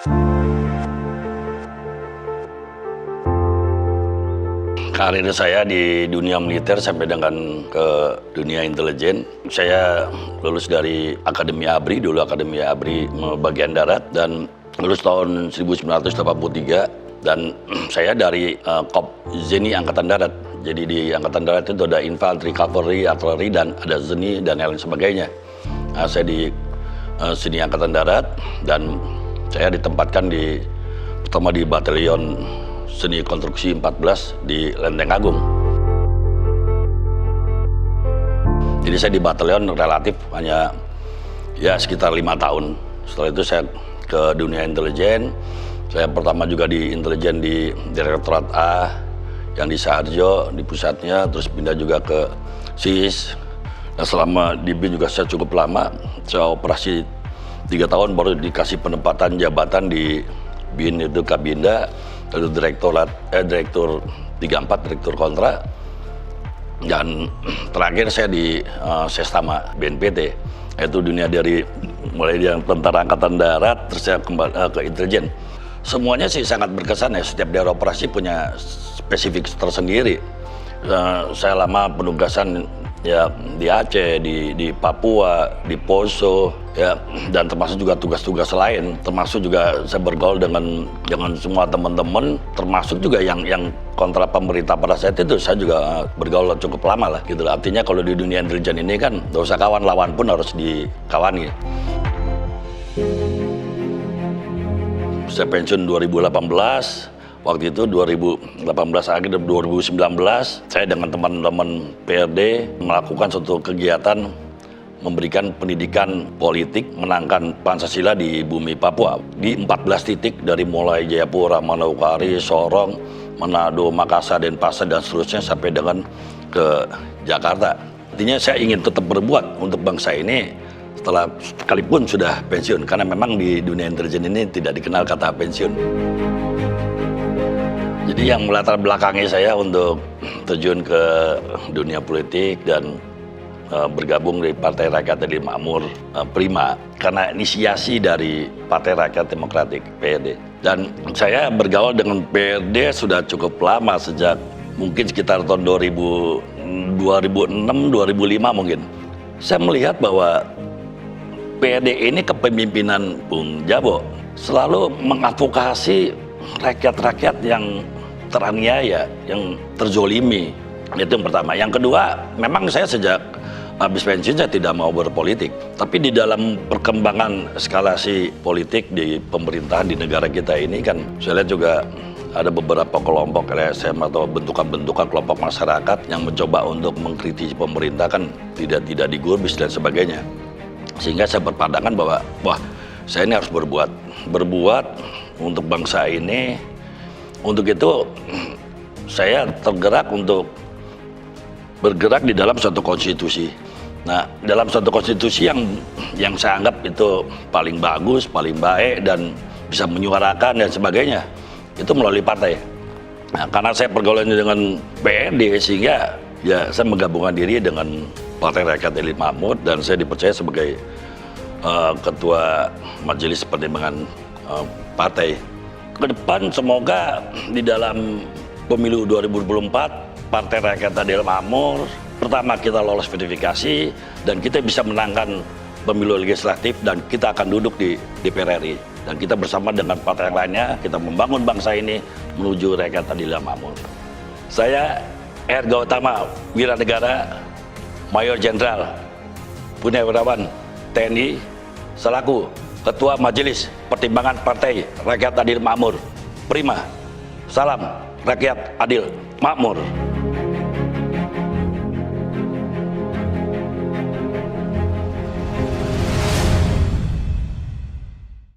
Karir saya di dunia militer sampai dengan ke dunia intelijen. Saya lulus dari Akademi ABRI, dulu Akademi ABRI bagian darat, dan lulus tahun 1983. Dan saya dari Kop Zeni Angkatan Darat. Jadi di Angkatan Darat itu ada infanteri, cavalry, artileri, dan ada Zeni dan lain sebagainya. Nah, saya di Zeni Angkatan Darat, dan saya ditempatkan pertama di Batalion Seni Konstruksi 14 di Lenteng Agung. Jadi saya di batalion relatif hanya ya sekitar 5 tahun. Setelah itu saya ke dunia intelijen. Saya pertama juga di intelijen di Direktorat A yang di Saharjo di pusatnya, terus pindah juga ke SIS. Nah, selama di BIN juga saya cukup lama. Saya operasi 3 tahun baru dikasih penempatan jabatan di BIN itu Kabinda. Lalu Direktur 34, Direktur Kontra, dan terakhir saya di Sestama BNPT, yaitu dunia dari mulai yang tentara angkatan darat, terus saya kembali ke intelijen. Semuanya sih sangat berkesan ya, setiap daerah operasi punya spesifik tersendiri. Saya lama penugasan ya di Aceh, di Papua, di Poso, ya, dan termasuk juga tugas-tugas lain, termasuk juga saya bergaul dengan semua teman-teman, termasuk juga yang kontra pemerintah pada saat itu saya juga bergaul cukup lama lah gitu. Artinya kalau di dunia intelijen ini kan nggak usah kawan, lawan pun harus dikawani. Saya pensiun 2018. Waktu itu 2018 akhir 2019 saya dengan teman-teman PRD melakukan suatu kegiatan memberikan pendidikan politik menangkan Pancasila di bumi Papua di 14 titik, dari mulai Jayapura, Manokwari, Sorong, Manado, Makassar, Denpasar dan seterusnya sampai dengan ke Jakarta. Artinya saya ingin tetap berbuat untuk bangsa ini sekalipun sudah pensiun, karena memang di dunia intelijen ini tidak dikenal kata pensiun. Jadi yang melatar belakangi saya untuk terjun ke dunia politik dan bergabung di Partai Rakyat Adil Makmur Prima karena inisiasi dari Partai Rakyat Demokratik PRD. Dan saya bergaul dengan PRD sudah cukup lama, sejak mungkin sekitar tahun 2006-2005 mungkin. Saya melihat bahwa PRD ini kepemimpinan Bung Jabo selalu mengadvokasi rakyat-rakyat yang teraniaya, yang terzolimi. Itu yang pertama. Yang kedua, memang saya sejak habis pensiun saya tidak mau berpolitik. Tapi di dalam perkembangan eskalasi politik di pemerintahan di negara kita ini kan, saya lihat juga ada beberapa kelompok LSM atau bentukan-bentukan kelompok masyarakat yang mencoba untuk mengkritisi pemerintah kan tidak digubris dan sebagainya. Sehingga saya berpandangan bahwa saya ini harus berbuat untuk bangsa ini. Untuk itu saya tergerak untuk bergerak di dalam suatu konstitusi. Nah, dalam suatu konstitusi yang saya anggap itu paling bagus, paling baik, dan bisa menyuarakan dan sebagainya, itu melalui partai. Nah, karena saya pergaulan dengan PRD, sehingga ya saya menggabungkan diri dengan Partai Rakyat Adil Makmur, dan saya dipercaya sebagai Ketua Majelis Pertimbangan Partai. Ke depan semoga di dalam pemilu 2024 Partai Rakyat Adil Makmur pertama kita lolos verifikasi dan kita bisa menangkan pemilu legislatif, dan kita akan duduk di DPR RI, dan kita bersama dengan partai yang lainnya kita membangun bangsa ini menuju Rakyat Adil Makmur. Saya Erga Utama Wiranegara, Mayor Jenderal Purnawirawan TNI, selaku Ketua Majelis Pertimbangan Partai Rakyat Adil Makmur Prima. Salam Rakyat Adil Makmur.